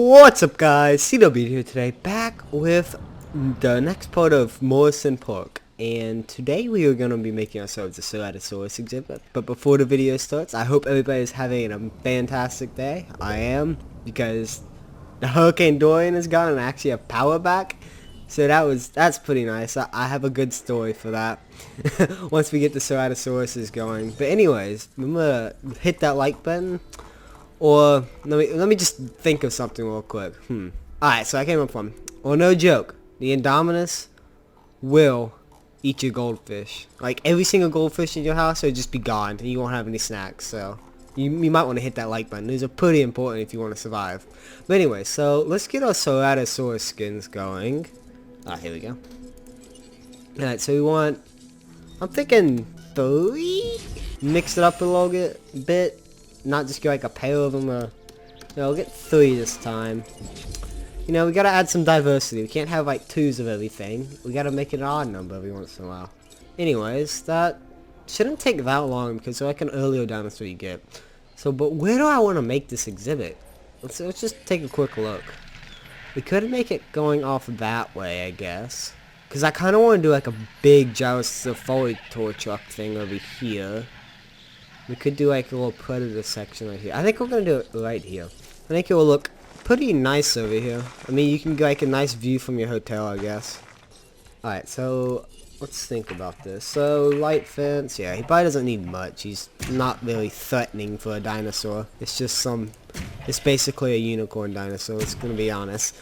What's up guys, CWdude here today, back with the next part of Morrison Park. And today we are going to be making ourselves a Ceratosaurus exhibit. But before the video starts, I hope everybody is having a fantastic day. I am, because the Hurricane Dorian is gone and I actually have power back. So that's pretty nice. I have a good story for that once we get the Ceratosaurus going. But anyways, remember to hit that like button. Or let me just think of something real quick. Alright, so I came up with one. Well, no joke, the Indominus will eat your goldfish. Like every single goldfish in your house will just be gone, and you won't have any snacks. So you might want to hit that like button. These are pretty important if you want to survive. But anyway, so let's get our Ceratosaurus skins going. Here we go. Alright, so we want, I'm thinking 3. Mix it up a little bit. Not just get like a pair of them, we'll get 3 this time. You know, we gotta add some diversity. We can't have like 2s of everything. We gotta make it an odd number every once in a while. Anyways, that shouldn't take that long because they're like an earlier dinosaur you get. So, but where do I want to make this exhibit? Let's just take a quick look. We could make it going off that way, I guess. Because I kind of want to do like a big Jurassic truck thing over here. We could do like a little predator section right here. I think we're going to do it right here. I think it will look pretty nice over here. I mean, you can get like a nice view from your hotel, I guess. Alright, so let's think about this. So, light fence. Yeah, he probably doesn't need much. He's not really threatening for a dinosaur. It's just it's basically a unicorn dinosaur, it's going to be honest.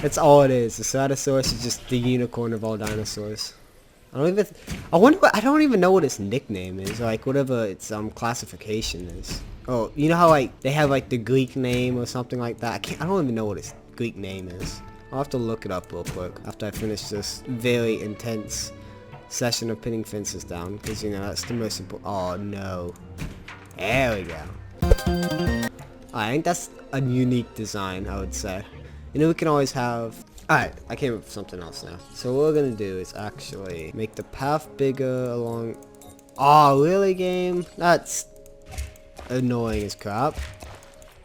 That's all it is. The Ceratosaurus is just the unicorn of all dinosaurs. I don't even know what its nickname is, like whatever its classification is. Oh, you know how like they have like the Greek name or something like that? I don't even know what its Greek name is. I'll have to look it up real quick after I finish this very intense session of pinning fences down, because you know that's the most important. Oh no. There we go. I think that's a unique design, I would say. You know, we can always have. Alright, I came up with something else now. So what we're gonna do is actually make the path bigger along. Oh, really, game? That's annoying as crap.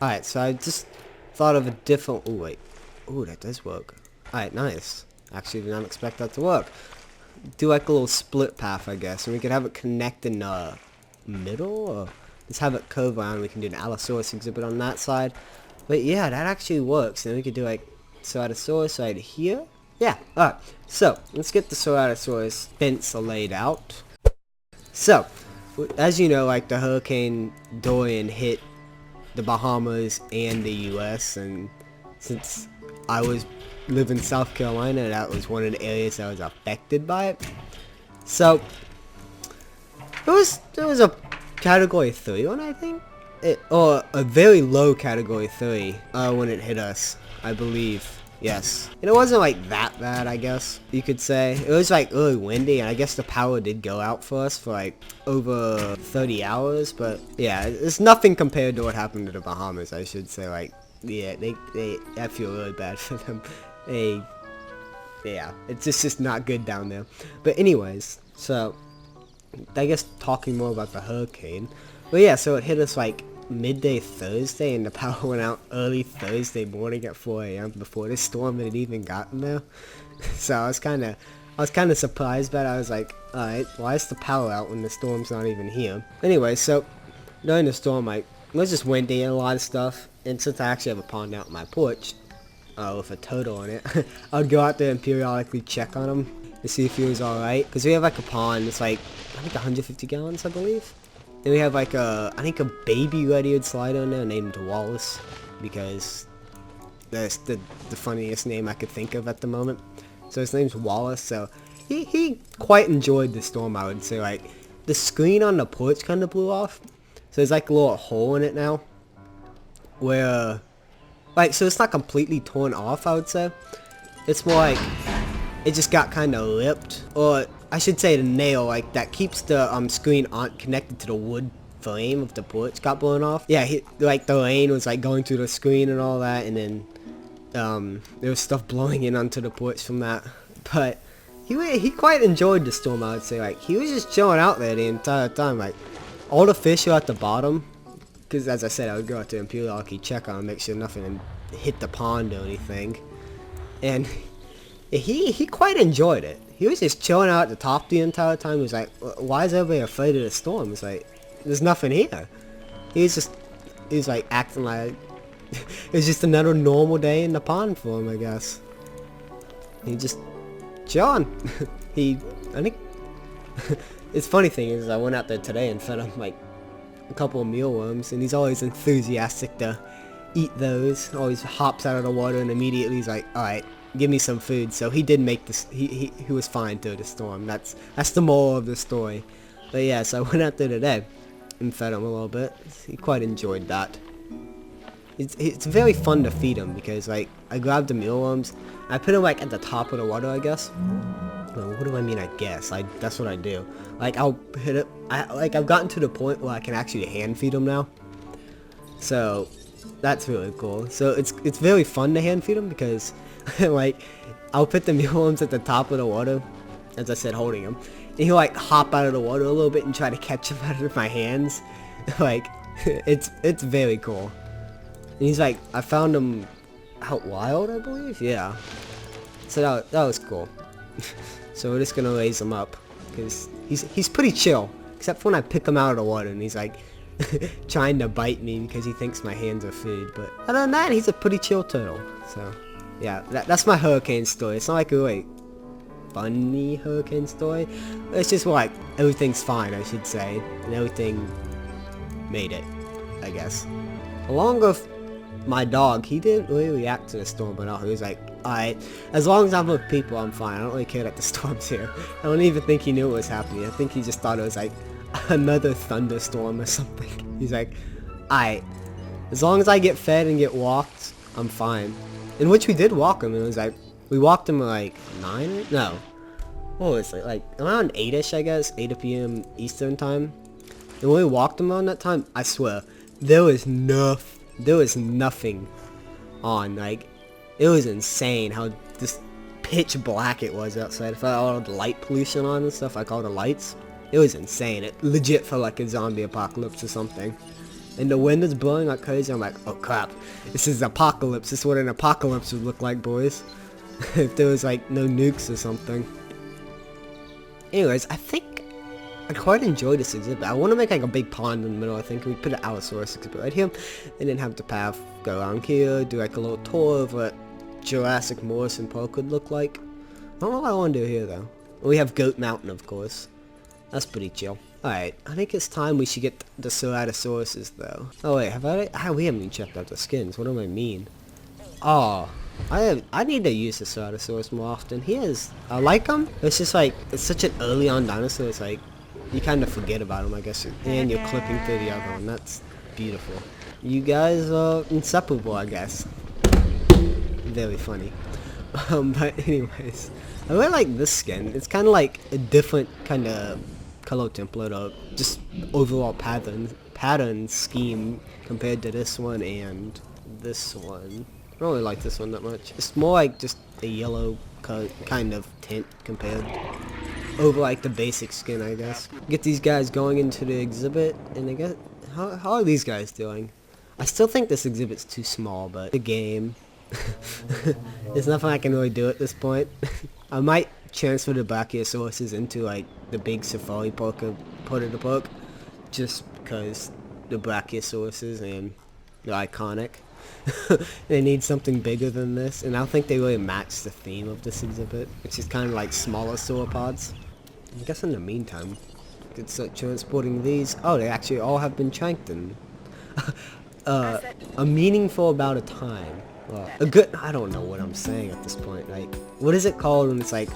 Alright, so I just thought of a different. Oh wait. Oh, that does work. Alright, nice. Actually, did not expect that to work. Do like a little split path, I guess, and we could have it connect in the middle, or just have it curve around. We can do an Allosaurus exhibit on that side. But yeah, that actually works. And we could do like Ceratosaurus right here. Yeah, alright. So, let's get the Ceratosaurus fence laid out. So, as you know, like the Hurricane Dorian hit the Bahamas and the US, and since I live in South Carolina, that was one of the areas that was affected by it. So, there was a category 3 one, I think? Or a very low category 3 when it hit us, I believe. Yes. And it wasn't like that bad, I guess you could say. It was like really windy, and I guess the power did go out for us for like over 30 hours. But yeah, it's nothing compared to what happened to the Bahamas, I should say. Like, yeah, I feel really bad for them. Yeah, it's just not good down there. But anyways, so I guess talking more about the hurricane. But yeah, so it hit us like midday Thursday, and the power went out early Thursday morning at 4 AM before this storm had even gotten there. So I was kind of surprised, but I was like, alright, why is the power out when the storm's not even here? Anyway, so during the storm, like, it was just windy and a lot of stuff, and since I actually have a pond out on my porch with a turtle in it, I would go out there and periodically check on him to see if he was alright, because we have like a pond. It's like, I think 150 gallons, I believe. Then we have like I think a baby red-eared slider in there named Wallace, because that's the funniest name I could think of at the moment. So his name's Wallace. So he quite enjoyed the storm, I would say. Like, the screen on the porch kind of blew off, so there's like a little hole in it now, where like, so it's not completely torn off, I would say. It's more like it just got kind of lipped, or I should say the nail, like, that keeps the screen connected to the wood frame of the porch got blown off. Yeah, like the rain was like going through the screen and all that, and then there was stuff blowing in onto the porch from that. But he quite enjoyed the storm, I would say. Like, he was just chilling out there the entire time. Like, all the fish are at the bottom, because as I said, I would go out there and periodically check on him, make sure nothing hit the pond or anything. And he quite enjoyed it. He was just chilling out at the top the entire time. He was like, why is everybody afraid of the storm? It's like, there's nothing here. He was like acting like it was just another normal day in the pond for him, I guess. He just chilling. I think it's funny thing is I went out there today and fed him like a couple of mealworms, and he's always enthusiastic to eat those. Always hops out of the water and immediately he's like, alright, give me some food. So he did make this, he was fine through the storm. That's the moral of the story. But yeah, so I went out there today and fed him a little bit. He quite enjoyed that. It's very fun to feed him because like I grabbed the mealworms, I put them like at the top of the water, I guess. Well, what do I mean? I guess that's what I do. Like I'll hit it. I've gotten to the point where I can actually hand feed them now. So that's really cool. So it's very fun to hand feed them because like I'll put the mealworms at the top of the water, as I said, holding them, and he'll like hop out of the water a little bit and try to catch them out of my hands. Like it's very cool. And he's like, I found him out wild, I believe. Yeah. So that was cool. So we're just gonna raise him up because he's pretty chill, except for when I pick him out of the water and he's like trying to bite me because he thinks my hands are food. But other than that, he's a pretty chill turtle. So yeah, that's my hurricane story. It's not like a really funny hurricane story. It's just like everything's fine, I should say, and everything made it, I guess. Along with my dog, he didn't really react to the storm at all. He was like, alright, as long as I'm with people, I'm fine. I don't really care that the storm's here. I don't even think he knew what was happening. I think he just thought it was like another thunderstorm or something. He's like, alright, as long as I get fed and get walked, I'm fine. In which we did walk him, and it was like, we walked him like 9? No. What was it? Like around 8ish, I guess, 8 p.m. Eastern time. And when we walked him around that time, I swear, there was nothing on. Like, it was insane how just pitch black it was outside. If I had all the light pollution on and stuff, like all the lights, it was insane. It legit felt like a zombie apocalypse or something. And the wind is blowing like crazy. I'm like, oh crap, this is apocalypse. This is what an apocalypse would look like, boys. If there was like no nukes or something. Anyways, I think I quite enjoyed this exhibit. I want to make like a big pond in the middle. I think we put an Allosaurus exhibit right here, and then have the path go around here, do like a little tour of what Jurassic Morrison Park could look like. I don't know what I want to do here though. We have Goat Mountain, of course. That's pretty chill. Alright, I think it's time we should get the Ceratosauruses though. Oh wait, we haven't even checked out the skins. What do I mean? Oh, I need to use the Ceratosaurus more often. I like him. It's just like, it's such an early on dinosaur. It's like, you kind of forget about him, I guess. And you're clipping through the other one. That's beautiful. You guys are inseparable, I guess. Very funny. But anyways, I really like this skin. It's kind of like a different kind of color template or just overall pattern scheme compared to this one and this one. I don't really like this one that much. It's more like just a yellow kind of tint compared over like the basic skin, I guess. Get these guys going into the exhibit, and I guess, how are these guys doing? I still think this exhibit's too small, but the game. There's nothing I can really do at this point. I might transfer the Brachiosauruses into like the big safari park part of the park, just because the Brachiosauruses and they're iconic. They need something bigger than this, and I don't think they really match the theme of this exhibit, which is kind of like smaller sauropods. I guess in the meantime, we could start transporting these. Oh, they actually all have been tranked in a meaningful amount of time. Well, I don't know what I'm saying at this point. Like, what is it called when it's like,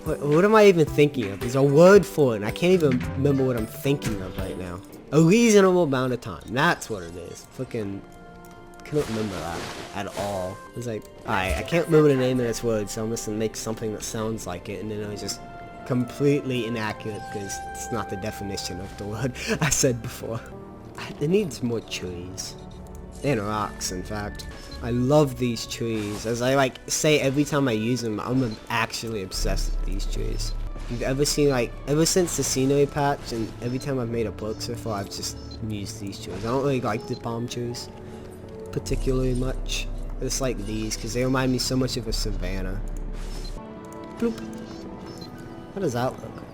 what am I even thinking of? There's a word for it, and I can't even remember what I'm thinking of right now. A reasonable amount of time. That's what it is. Fucking can't remember that at all. It's like, alright, I can't remember the name of this word, so I'm just gonna make something that sounds like it, and then I was just completely inaccurate because it's not the definition of the word I said before. It needs more trees. And rocks, in fact. I love these trees. As I like say every time I use them, I'm actually obsessed with these trees. you've ever seen, like, ever since the scenery patch, and every time I've made a book so far, I've just used these trees. I don't really like the palm trees particularly much. I just like these because they remind me so much of a savanna. Bloop. How does that look?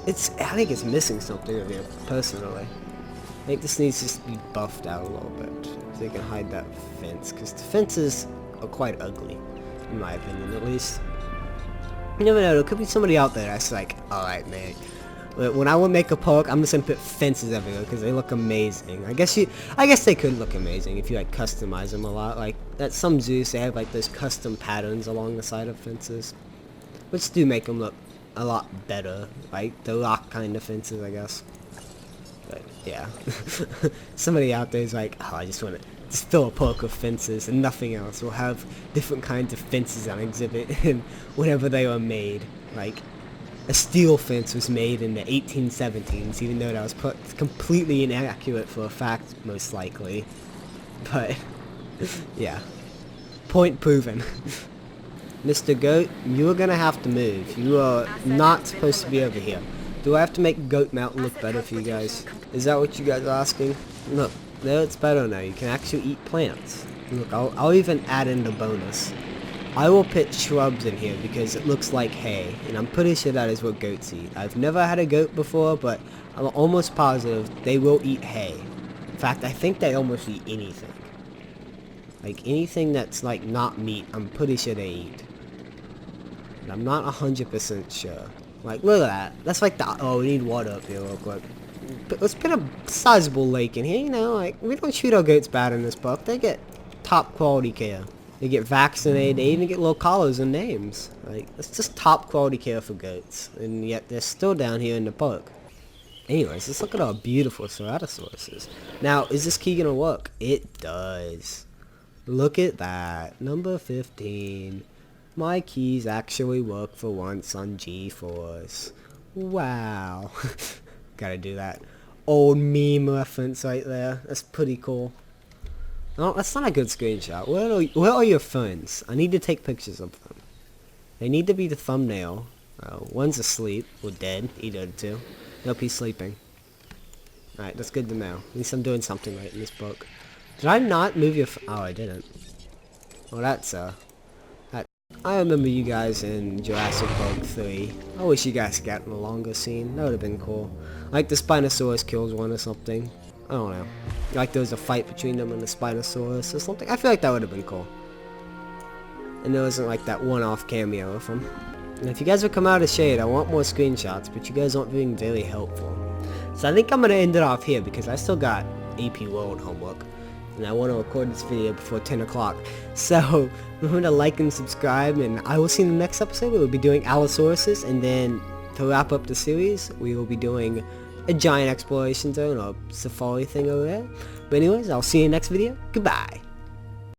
I think it's missing something of here, personally. I think this needs to just be buffed out a little bit so they can hide that fence, because the fences are quite ugly, in my opinion, at least. You never know, there could be somebody out there that's like, alright, man, when I will make a park, I'm just gonna put fences everywhere because they look amazing. I guess they could look amazing if you like customize them a lot. Like at some zoos, they have like those custom patterns along the side of fences, which do make them look a lot better, like the rock kind of fences, I guess. But yeah, somebody out there is like, oh, I just want to just fill a park with fences and nothing else. We'll have different kinds of fences on exhibit and whenever they were made. Like a steel fence was made in the 1817s, even though that was completely inaccurate for a fact, most likely. But yeah, point proven. Mr. Goat, you are gonna have to move. You are not supposed to be over here. Do I have to make Goat Mountain look better for you guys? Is that what you guys are asking? Look, there it's better now. You can actually eat plants. Look, I'll even add in the bonus. I will put shrubs in here because it looks like hay, and I'm pretty sure that is what goats eat. I've never had a goat before, but I'm almost positive they will eat hay. In fact, I think they almost eat anything. Like anything that's like not meat, I'm pretty sure they eat. And I'm not 100% sure. Like, look at that. That's like the, oh, we need water up here real quick. But let's put a sizable lake in here, you know, like, we don't treat our goats bad in this park. They get top quality care. They get vaccinated, they even get little collars and names. Like, it's just top quality care for goats. And yet they're still down here in the park. Anyways, let's look at our beautiful Ceratosauruses. Now, is this key gonna work? It does. Look at that. Number 15. My keys actually work for once on G-Force. Wow. Gotta do that. Old meme reference right there. That's pretty cool. No, that's not a good screenshot. Where are your phones? I need to take pictures of them. They need to be the thumbnail. One's asleep. Or dead. Either of the two. Nope, he's sleeping. Alright, that's good to know. At least I'm doing something right in this book. Did I not move your oh, I didn't. Well, that's, I remember you guys in Jurassic Park 3. I wish you guys got in a longer scene. That would have been cool. Like the Spinosaurus kills one or something. I don't know. Like there was a fight between them and the Spinosaurus or something. I feel like that would have been cool. And there wasn't like that one-off cameo of him. And if you guys would come out of shade, I want more screenshots, but you guys aren't being very helpful. So I think I'm going to end it off here because I still got AP World homework. And I want to record this video before 10 o'clock. So, remember to like and subscribe, and I will see you in the next episode. We will be doing Allosauruses, and then to wrap up the series, we will be doing a giant exploration zone or safari thing over there. But anyways, I'll see you in the next video. Goodbye.